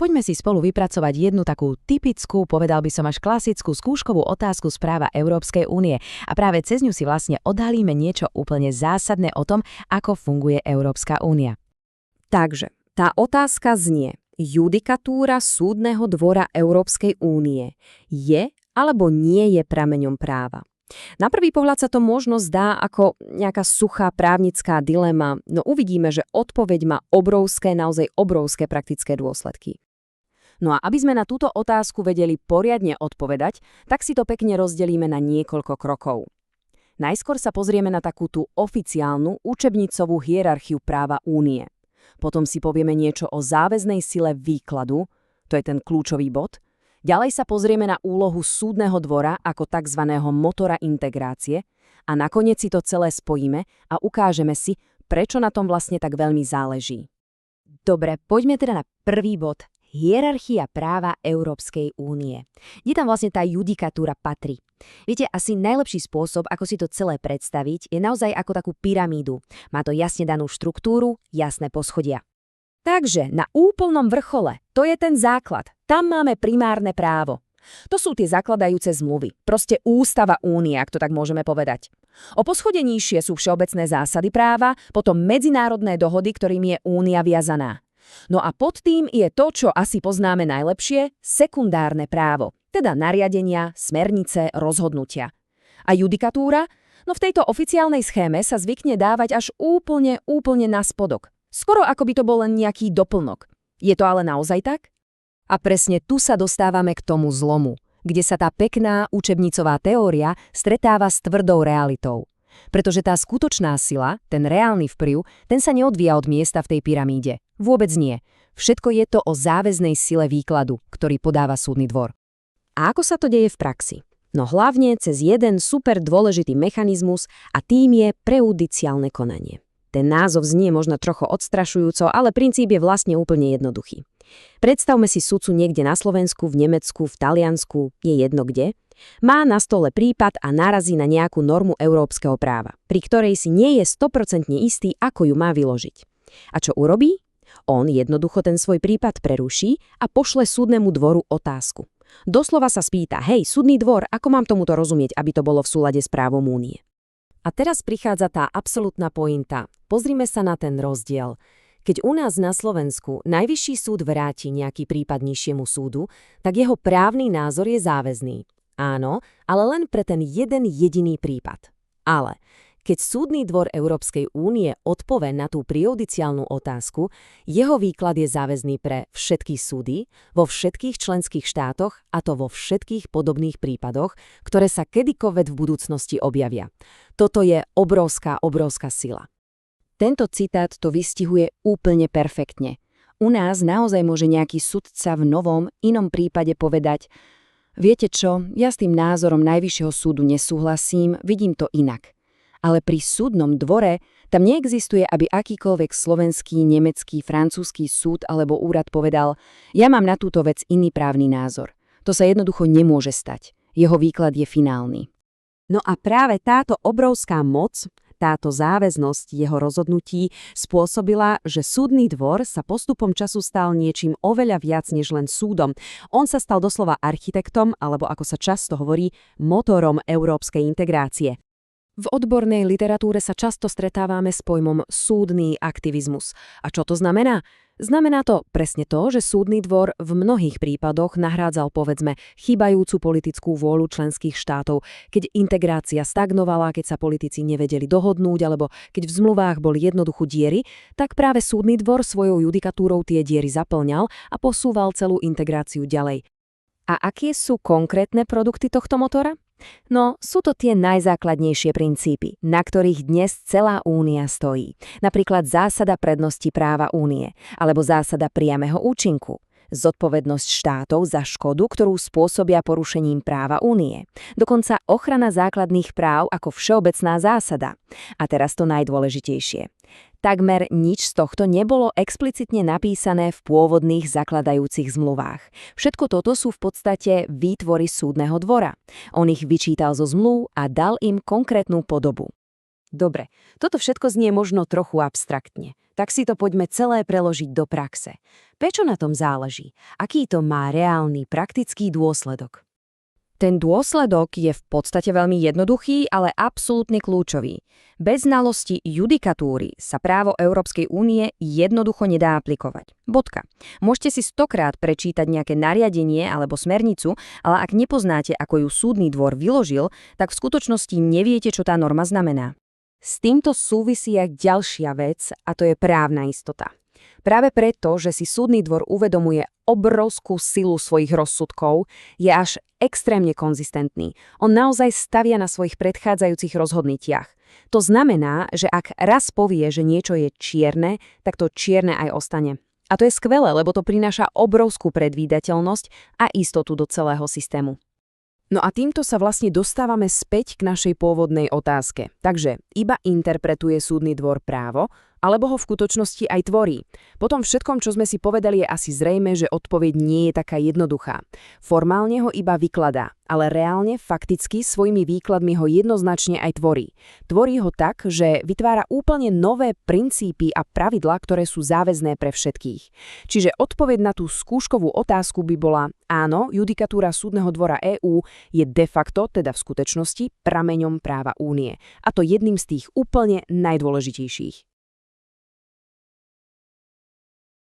poďme si spolu vypracovať jednu takú typickú, povedal by som až klasickú skúškovú otázku z práva Európskej únie. A práve cez ňu si vlastne odhalíme niečo úplne zásadné o tom, ako funguje Európska únia. Takže, tá otázka znie: judikatúra Súdneho dvora Európskej únie je alebo nie je prameňom práva? Na prvý pohľad sa to možno zdá ako nejaká suchá právnická dilema, no uvidíme, že odpoveď má obrovské, naozaj obrovské praktické dôsledky. No a aby sme na túto otázku vedeli poriadne odpovedať, tak si to pekne rozdelíme na niekoľko krokov. Najskôr sa pozrieme na takú tú oficiálnu učebnicovú hierarchiu práva únie. Potom si povieme niečo o záväznej sile výkladu, to je ten kľúčový bod. Ďalej sa pozrieme na úlohu súdneho dvora ako tzv. Motora integrácie a nakoniec si to celé spojíme a ukážeme si, prečo na tom vlastne tak veľmi záleží. Dobre, poďme teda na prvý bod. Hierarchia práva Európskej únie. Kde tam vlastne tá judikatúra patrí? Viete, asi najlepší spôsob, ako si to celé predstaviť, je naozaj ako takú pyramídu. Má to jasne danú štruktúru, jasné poschodia. Takže na úplnom vrchole, to je ten základ. Tam máme primárne právo. To sú tie zakladajúce zmluvy. Proste ústava únie, ak to tak môžeme povedať. O poschodie nižšie sú všeobecné zásady práva, potom medzinárodné dohody, ktorým je únia viazaná. No a pod tým je to, čo asi poznáme najlepšie, sekundárne právo, teda nariadenia, smernice, rozhodnutia. A judikatúra? No v tejto oficiálnej schéme sa zvykne dávať až úplne na spodok. Skoro ako by to bol len nejaký doplnok. Je to ale naozaj tak? A presne tu sa dostávame k tomu zlomu, kde sa tá pekná učebnicová teória stretáva s tvrdou realitou. Pretože tá skutočná sila, ten reálny vplyv, ten sa neodvíja od miesta v tej pyramíde. Vôbec nie. Všetko je to o záväznej sile výkladu, ktorý podáva súdny dvor. A ako sa to deje v praxi? No hlavne cez jeden super dôležitý mechanizmus a tým je prejudiciálne konanie. Ten názov znie možno trochu odstrašujúco, ale princíp je vlastne úplne jednoduchý. Predstavme si sudcu niekde na Slovensku, v Nemecku, v Taliansku, je jedno kde. Má na stole prípad a narazí na nejakú normu európskeho práva, pri ktorej si nie je 100% istý, ako ju má vyložiť. A čo urobí? On jednoducho ten svoj prípad preruší a pošle súdnemu dvoru otázku. Doslova sa spýta: hej, súdny dvor, ako mám tomuto rozumieť, aby to bolo v súlade s právom únie? A teraz prichádza tá absolútna pointa. Pozrime sa na ten rozdiel. Keď u nás na Slovensku najvyšší súd vráti nejaký prípad nižšiemu súdu, tak jeho právny názor je záväzný. Áno, ale len pre ten jeden jediný prípad. Ale keď súdny dvor Európskej únie odpovie na tú prejudiciálnu otázku, jeho výklad je záväzný pre všetky súdy, vo všetkých členských štátoch a to vo všetkých podobných prípadoch, ktoré sa kedykoľvek v budúcnosti objavia. Toto je obrovská sila. Tento citát to vystihuje úplne perfektne. U nás naozaj môže nejaký sudca v novom, inom prípade povedať: viete čo, ja s tým názorom Najvyššieho súdu nesúhlasím, vidím to inak. Ale pri súdnom dvore tam neexistuje, aby akýkoľvek slovenský, nemecký, francúzsky súd alebo úrad povedal: ja mám na túto vec iný právny názor. To sa jednoducho nemôže stať. Jeho výklad je finálny. No a práve táto obrovská moc, táto záväznosť jeho rozhodnutí spôsobila, že súdny dvor sa postupom času stal niečím oveľa viac než len súdom. On sa stal doslova architektom, alebo ako sa často hovorí, motorom európskej integrácie. V odbornej literatúre sa často stretávame s pojmom súdny aktivizmus. A čo to znamená? Znamená to presne to, že súdny dvor v mnohých prípadoch nahrádzal, povedzme, chýbajúcu politickú vôľu členských štátov, keď integrácia stagnovala, keď sa politici nevedeli dohodnúť, alebo keď v zmluvách boli jednoducho diery, tak práve súdny dvor svojou judikatúrou tie diery zaplňal a posúval celú integráciu ďalej. A aké sú konkrétne produkty tohto motora? No, sú to tie najzákladnejšie princípy, na ktorých dnes celá únia stojí. Napríklad zásada prednosti práva únie, alebo zásada priameho účinku. Zodpovednosť štátov za škodu, ktorú spôsobia porušením práva únie. Dokonca ochrana základných práv ako všeobecná zásada. A teraz to najdôležitejšie. Takmer nič z tohto nebolo explicitne napísané v pôvodných zakladajúcich zmluvách. Všetko toto sú v podstate výtvory súdneho dvora. On ich vyčítal zo zmluv a dal im konkrétnu podobu. Dobre, toto všetko znie možno trochu abstraktne. Tak si to poďme celé preložiť do praxe. Prečo na tom záleží? Aký to má reálny, praktický dôsledok? Ten dôsledok je v podstate veľmi jednoduchý, ale absolútne kľúčový. Bez znalosti judikatúry sa právo Európskej únie jednoducho nedá aplikovať. Bodka. Môžete si 100-krát prečítať nejaké nariadenie alebo smernicu, ale ak nepoznáte, ako ju súdny dvor vyložil, tak v skutočnosti neviete, čo tá norma znamená. S týmto súvisí aj ďalšia vec, a to je právna istota. Práve preto, že si súdny dvor uvedomuje obrovskú silu svojich rozsudkov, je až extrémne konzistentný. On naozaj stavia na svojich predchádzajúcich rozhodnutiach. To znamená, že ak raz povie, že niečo je čierne, tak to čierne aj ostane. A to je skvelé, lebo to prináša obrovskú predvídateľnosť a istotu do celého systému. No a týmto sa vlastne dostávame späť k našej pôvodnej otázke. Takže iba interpretuje súdny dvor právo, alebo ho v skutočnosti aj tvorí. Po tom všetkom, čo sme si povedali, je asi zrejmé, že odpoveď nie je taká jednoduchá. Formálne ho iba vykladá, ale reálne, fakticky, svojimi výkladmi ho jednoznačne aj tvorí. Tvorí ho tak, že vytvára úplne nové princípy a pravidlá, ktoré sú záväzné pre všetkých. Čiže odpoveď na tú skúškovú otázku by bola: áno, judikatúra Súdneho dvora EÚ je de facto, teda v skutočnosti, prameňom práva únie. A to jedným z tých úplne najdôležitejších.